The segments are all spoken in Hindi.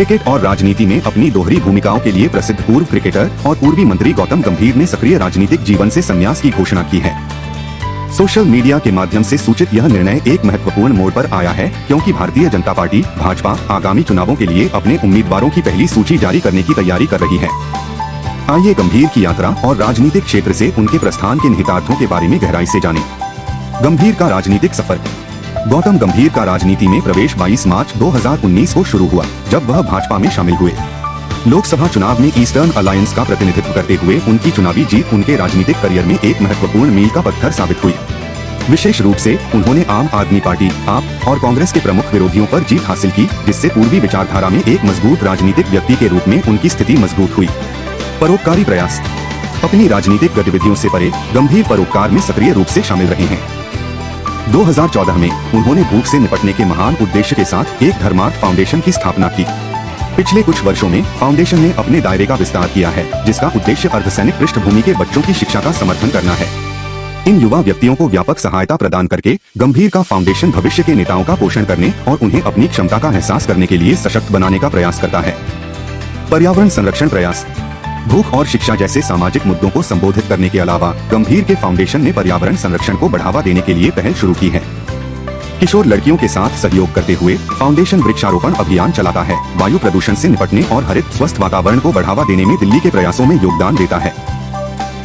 क्रिकेट और राजनीति में अपनी दोहरी भूमिकाओं के लिए प्रसिद्ध पूर्व क्रिकेटर और पूर्वी मंत्री गौतम गंभीर ने सक्रिय राजनीतिक जीवन से संन्यास की घोषणा की है। सोशल मीडिया के माध्यम से सूचित यह निर्णय एक महत्वपूर्ण मोड़ पर आया है, क्योंकि भारतीय जनता पार्टी भाजपा आगामी चुनावों के लिए अपने उम्मीदवारों की पहली सूची जारी करने की तैयारी कर रही है। आइए गंभीर की यात्रा और राजनीतिक क्षेत्र से उनके प्रस्थान के निहितार्थों के बारे में गहराई से जानें। गंभीर का राजनीतिक सफर। गौतम गंभीर का राजनीति में प्रवेश 22 मार्च 2019 को शुरू हुआ, जब वह भाजपा में शामिल हुए। लोकसभा चुनाव में ईस्टर्न अलायंस का प्रतिनिधित्व करते हुए उनकी चुनावी जीत उनके राजनीतिक करियर में एक महत्वपूर्ण मील का पत्थर साबित हुई। विशेष रूप से उन्होंने आम आदमी पार्टी आप और कांग्रेस के प्रमुख विरोधियों पर जीत हासिल की, जिससे पूर्वी विचारधारा में एक मजबूत राजनीतिक व्यक्ति के रूप में उनकी स्थिति मजबूत हुई। परोपकारी प्रयास। अपनी राजनीतिक गतिविधियों से परे गंभीर परोपकार में सक्रिय रूप से शामिल रहे हैं। 2014 में उन्होंने भूख से निपटने के महान उद्देश्य के साथ एक धर्मार्थ फाउंडेशन की स्थापना की। पिछले कुछ वर्षों में फाउंडेशन ने अपने दायरे का विस्तार किया है, जिसका उद्देश्य अर्धसैनिक पृष्ठभूमि के बच्चों की शिक्षा का समर्थन करना है। इन युवा व्यक्तियों को व्यापक सहायता प्रदान करके गंभीर का फाउंडेशन भविष्य के नेताओं का पोषण करने और उन्हें अपनी क्षमता का एहसास करने के लिए सशक्त बनाने का प्रयास करता है। पर्यावरण संरक्षण प्रयास। भूख और शिक्षा जैसे सामाजिक मुद्दों को संबोधित करने के अलावा गंभीर के फाउंडेशन ने पर्यावरण संरक्षण को बढ़ावा देने के लिए पहल शुरू की है। किशोर लड़कियों के साथ सहयोग करते हुए फाउंडेशन वृक्षारोपण अभियान चलाता है, वायु प्रदूषण से निपटने और हरित स्वस्थ वातावरण को बढ़ावा देने में दिल्ली के प्रयासों में योगदान देता है।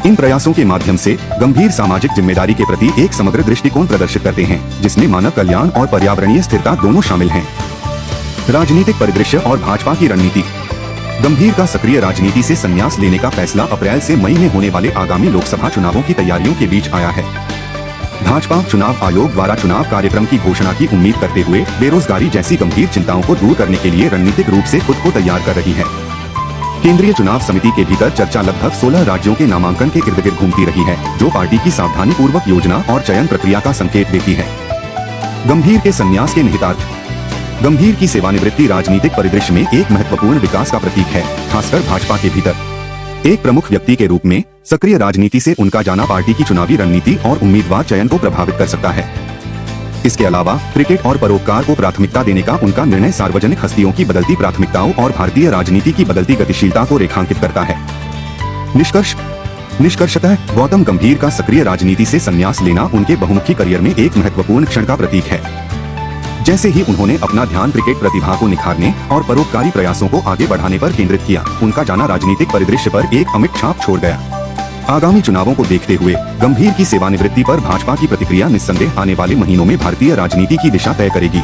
इन प्रयासों के माध्यम से गंभीर सामाजिक जिम्मेदारी के प्रति एक समग्र दृष्टिकोण प्रदर्शित करते हैं, जिसमें मानव कल्याण और पर्यावरणीय स्थिरता दोनों शामिल हैं। राजनीतिक परिदृश्य और भाजपा की रणनीति। गंभीर का सक्रिय राजनीति से संन्यास लेने का फैसला अप्रैल से मई में होने वाले आगामी लोकसभा चुनावों की तैयारियों के बीच आया है। भाजपा चुनाव आयोग द्वारा चुनाव कार्यक्रम की घोषणा की उम्मीद करते हुए बेरोजगारी जैसी गंभीर चिंताओं को दूर करने के लिए रणनीतिक रूप से खुद को तैयार कर रही है। केंद्रीय चुनाव समिति के भीतर चर्चा लगभग 16 राज्यों के नामांकन के इर्द गिर्द घूमती रही है, जो पार्टी की सावधानी पूर्वक योजना और चयन प्रक्रिया का संकेत देती है। गंभीर के संन्यास के निहितार्थ। गंभीर की सेवानिवृत्ति राजनीतिक परिदृश्य में एक महत्वपूर्ण विकास का प्रतीक है, खासकर भाजपा के भीतर। एक प्रमुख व्यक्ति के रूप में सक्रिय राजनीति से उनका जाना पार्टी की चुनावी रणनीति और उम्मीदवार चयन को प्रभावित कर सकता है। इसके अलावा क्रिकेट और परोपकार को प्राथमिकता देने का उनका निर्णय सार्वजनिक हस्तियों की बदलती प्राथमिकताओं और भारतीय राजनीति की बदलती गतिशीलता को रेखांकित करता है। निष्कर्षतः गौतम गंभीर का सक्रिय राजनीति से संन्यास लेना उनके बहुमुखी करियर में एक महत्वपूर्ण क्षण का प्रतीक है। जैसे ही उन्होंने अपना ध्यान क्रिकेट प्रतिभा को निखारने और परोपकारी प्रयासों को आगे बढ़ाने पर केंद्रित किया, उनका जाना राजनीतिक परिदृश्य पर एक अमिट छाप छोड़ गया। आगामी चुनावों को देखते हुए गंभीर की सेवानिवृत्ति पर भाजपा की प्रतिक्रिया निस्संदेह आने वाले महीनों में भारतीय राजनीति की दिशा तय करेगी।